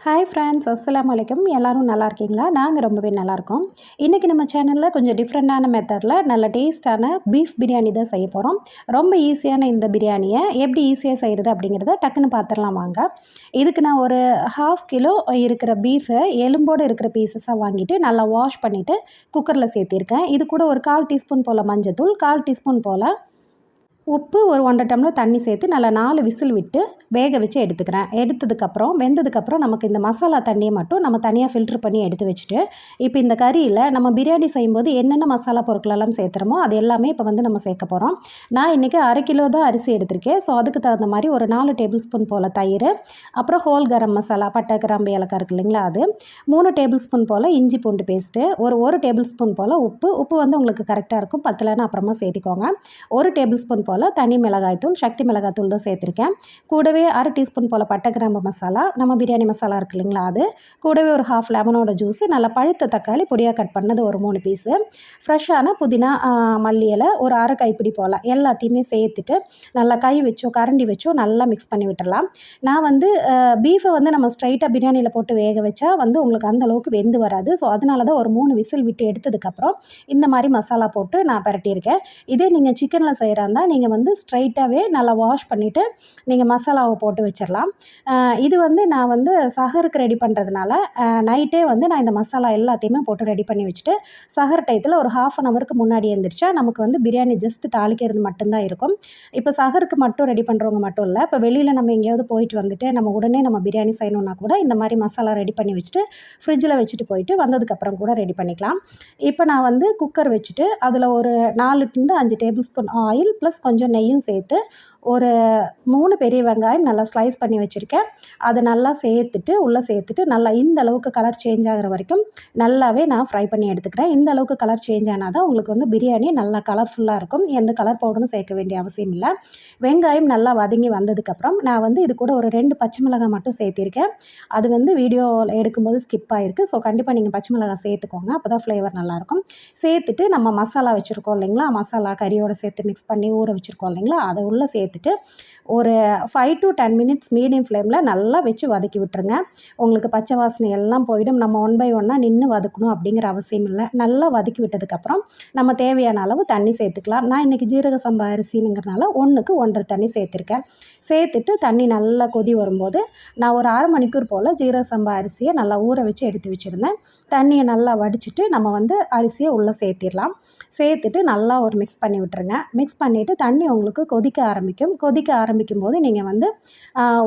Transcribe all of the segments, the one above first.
Hi friends, அஸ்ஸலாமு அலைக்கும். எல்லோரும் நல்லா இருக்கீங்களா? நாங்கள் ரொம்பவே நல்லாயிருக்கோம். இன்றைக்கி நம்ம சேனலில் கொஞ்சம் டிஃப்ரெண்ட்டான மெத்தடில் நல்ல டேஸ்ட்டான பீஃப் பிரியாணி தான் செய்ய போகிறோம். ரொம்ப ஈஸியான இந்த பிரியாணியை எப்படி ஈஸியாக செய்கிறது அப்படிங்கிறத டக்குன்னு பார்த்துடலாம் வாங்க. இதுக்கு நான் ஒரு 1/2 கிலோ இருக்கிற பீஃபை எலும்போடு இருக்கிற பீசஸாக வாங்கிட்டு நல்லா வாஷ் பண்ணிவிட்டு குக்கரில் சேர்த்திருக்கேன். இது கூட ஒரு 1/4 டீஸ்பூன் போல் மஞ்சத்தூள், 1/4 டீஸ்பூன் போல் உப்பு, ஒரு 1 1/2 டம்ளர் தண்ணி சேர்த்து நல்லா 4 விசில் விட்டு வேக வச்சு எடுத்துக்கிறேன். எடுத்ததுக்கப்புறம் வெந்ததுக்கப்புறம் நமக்கு இந்த மசாலா தண்ணியை மட்டும் நம்ம தனியாக ஃபில்ட்ரு பண்ணி எடுத்து வச்சுட்டு, இப்போ இந்த கறியில் நம்ம பிரியாணி செய்யும்போது என்னென்ன மசாலா பொருட்களெல்லாம் சேர்த்துறோமோ அது எல்லாமே இப்போ வந்து நம்ம சேர்க்க போகிறோம். நான் இன்றைக்கி 1/2 கிலோ தான் அரிசி எடுத்திருக்கேன். ஸோ அதுக்கு தகுந்த மாதிரி ஒரு 4 டேபிள் ஸ்பூன் போல் தயிர், அப்புறம் ஹோல் கரம் மசாலா, பட்டை, கிராம்பு, ஏலக்காய் இருக்குது இல்லைங்களா, அது 3 டேபிள் ஸ்பூன் போல் இஞ்சி பூண்டு பேஸ்ட்டு, ஒரு டேபிள் ஸ்பூன் போல் உப்பு வந்து உங்களுக்கு கரெக்டாக இருக்கும். பத்தலைன்னா அப்புறமா சேர்த்திக்கோங்க. 1 டேபிள் ஸ்பூன் போல் தனி மிளகாய்த்தூள், சக்தி மிளகாய்த்தூள் தான் சேர்த்துருக்கேன். கூடவே 1/2 டீஸ்பூன் போல் பட்டை, கிராம்பு மசாலா, நம்ம பிரியாணி மசாலா இருக்குது இல்லைங்களா, அது கூடவே ஒரு 1/2 லெமனோட ஜூஸு, நல்லா பழுத்த தக்காளி பொடியாக கட் பண்ணது ஒரு 3 பீஸு, ஃப்ரெஷ்ஷான புதினா, மல்லி இலை ஒரு 1/2 கைப்பிடி போல் எல்லாத்தையுமே சேர்த்துட்டு நல்லா கை வச்சோ கரண்டி வச்சோ நல்லா மிக்ஸ் பண்ணி விட்டுடலாம். நான் வந்து பீஃபை வந்து நம்ம ஸ்ட்ரைட்டாக பிரியாணியில் போட்டு வேக வச்சா வந்து உங்களுக்கு அந்தளவுக்கு வெந்து வராது. ஸோ அதனால தான் ஒரு 3 விசில் விட்டு எடுத்ததுக்கப்புறம் இந்த மாதிரி மசாலா போட்டு நான் பரட்டியிருக்கேன். இதே நீங்கள் சிக்கனில் செய்கிறா இருந்தால் நீங்கள் வந்து ஸ்ட்ரைட்டாகவே நல்லா வாஷ் பண்ணிவிட்டு நீங்கள் மசாலாவை போட்டு வச்சிடலாம். இது வந்து நான் வந்து சஹருக்கு ரெடி பண்ணுறதுனால நைட்டே வந்து நான் இந்த மசாலா எல்லாத்தையுமே போட்டு ரெடி பண்ணி வச்சுட்டு சஹர் டயத்தில் ஒரு 1/2 அன் ஹவருக்கு முன்னாடி எழுந்திரிச்சா நமக்கு வந்து பிரியாணி ஜஸ்ட்டு தாளிக்கிறது மட்டும்தான் இருக்கும். இப்போ சஹருக்கு மட்டும் ரெடி பண்ணுறவங்க மட்டும் இல்லை, இப்போ வெளியில் நம்ம எங்கேயாவது போயிட்டு வந்துட்டு நம்ம உடனே நம்ம பிரியாணி செய்யணுன்னா கூட இந்த மாதிரி மசாலா ரெடி பண்ணி வச்சுட்டு ஃப்ரிட்ஜில் வச்சுட்டு போயிட்டு வந்ததுக்கப்புறம் கூட ரெடி பண்ணிக்கலாம். இப்போ நான் வந்து குக்கர் வச்சுட்டு அதில் ஒரு 4 to 5 table spoon oil plus கொஞ்சம் நெய்யும் சேர்த்து ஒரு 3 பெரிய வெங்காயம் நல்லா ஸ்லைஸ் பண்ணி வச்சுருக்கேன். அதை நல்லா உள்ளே சேர்த்துட்டு நல்லா இந்த அளவுக்கு கலர் சேஞ்ச் ஆகிற வரைக்கும் நல்லாவே நான் ஃப்ரை பண்ணி எடுத்துக்கிறேன். இந்த அளவுக்கு கலர் சேஞ்ச் ஆனால் தான் உங்களுக்கு வந்து பிரியாணி நல்லா கலர்ஃபுல்லாக இருக்கும். எந்த கலர் பவுடரும் சேர்க்க வேண்டிய அவசியம் இல்லை. வெங்காயம் நல்லா வதங்கி வந்ததுக்கப்புறம் நான் வந்து இது கூட ஒரு 2 பச்சை மிளகாய் மட்டும் சேர்த்திருக்கேன். அது வந்து வீடியோ எடுக்கும்போது ஸ்கிப் ஆகிருக்கு. ஸோ கண்டிப்பாக நீங்கள் பச்சை மிளகாய் சேர்த்துக்கோங்க, அப்போ தான் ஃப்ளேவர் நல்லாயிருக்கும். சேர்த்துட்டு நம்ம மசாலா வச்சுருக்கோம் இல்லைங்களா, மசாலா கறியோடு சேர்த்து மிக்ஸ் பண்ணி ஊற வச்சுருக்கோம் இல்லைங்களா, அதை உள்ளே சேர்த்துட்டு ஒரு 5 to 10 மினிட்ஸ் மீடியம் ஃப்ளேமில் நல்லா வச்சு வதக்கி விட்டுருங்க. உங்களுக்கு பச்சை வாசனை எல்லாம் போயிடும். நம்ம 1 by 1 நின்று வதக்கணும் அப்படிங்கிற அவசியம் இல்லை. நல்லா வதக்கி விட்டதுக்கப்புறம் நம்ம தேவையான அளவு தண்ணி சேர்த்துக்கலாம். நான் இன்றைக்கி ஜீரக சம்பா அரிசிங்கிறனால 1க்கு 1.5 தண்ணி சேர்த்துருக்கேன். சேர்த்துட்டு தண்ணி நல்லா கொதி வரும்போது நான் ஒரு 1/2 மணிக்கூர் போல் ஜீரக சம்பா அரிசியை நல்லா ஊற வச்சு எடுத்து வச்சுருந்தேன். தண்ணியை நல்லா வடிச்சிட்டு நம்ம வந்து அரிசியை உள்ளே சேர்த்திடலாம். சேர்த்துட்டு நல்லா ஒரு மிக்ஸ் பண்ணி விட்டுருங்க. மிக்ஸ் பண்ணிவிட்டு தண்ணி உங்களுக்கு கொதிக்க ஆரம்பிக்கும் போது நீங்கள் வந்து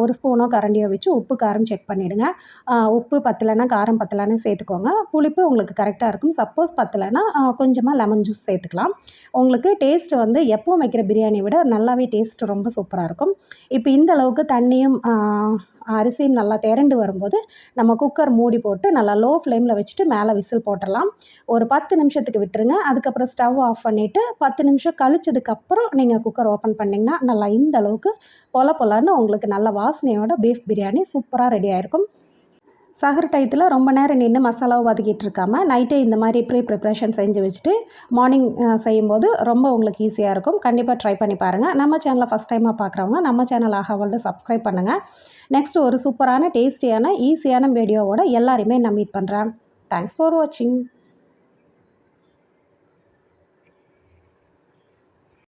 ஒரு ஸ்பூனோ கரண்டியோ வச்சு உப்பு காரம் செக் பண்ணிவிடுங்க. உப்பு பத்தலைன்னா காரம் பத்தலைன்னு சேர்த்துக்கோங்க. புளிப்பு உங்களுக்கு கரெக்டாக இருக்கும். சப்போஸ் பத்தலைன்னா கொஞ்சமாக லெமன் ஜூஸ் சேர்த்துக்கலாம். உங்களுக்கு டேஸ்ட் வந்து எப்பவும் வைக்கிற பிரியாணியை விட நல்லாவே டேஸ்ட் ரொம்ப சூப்பராக இருக்கும். இப்போ இந்த அளவுக்கு தண்ணியும் அரிசியும் நல்லா திரண்டு வரும்போது நம்ம குக்கர் மூடி போட்டு நல்லா லோ ஃப்ளேமில் வச்சுட்டு மேலே விசில் போட்டுடலாம். ஒரு 10 நிமிஷத்துக்கு விட்டுருங்க. அதுக்கப்புறம் ஸ்டவ் ஆஃப் பண்ணிவிட்டு 10 நிமிஷம் கழிச்சதுக்கப்புறம் நீங்கள் குக்கர் ஓப்பன் பண்ணிங்கன்னா நல்லா இந்த அளவுக்கு பொலன்னு உங்களுக்கு நல்ல வாசனையோட பீஃப் பிரியாணி சூப்பராக ரெடி ஆகிருக்கும். சஹர் டயத்தில் ரொம்ப நேரம் நின்று மசாலாவை வதக்கிட்டு இருக்காமல் நைட்டே இந்த மாதிரி ப்ரிப்ரேஷன் செஞ்சு வச்சுட்டு மார்னிங் செய்யும்போது ரொம்ப உங்களுக்கு ஈஸியாக இருக்கும். கண்டிப்பாக ட்ரை பண்ணி பாருங்கள். நம்ம சேனலை ஃபஸ்ட் டைமாக பார்க்குறவங்க நம்ம சேனல் ஆஹா வேர்ல்டு சப்ஸ்கிரைப் பண்ணுங்கள். நெக்ஸ்ட்டு ஒரு சூப்பரான டேஸ்டியான ஈஸியான வீடியோவோட எல்லாரையுமே நான் மீட் பண்ணுறேன். தேங்க்ஸ் ஃபார் வாட்சிங்.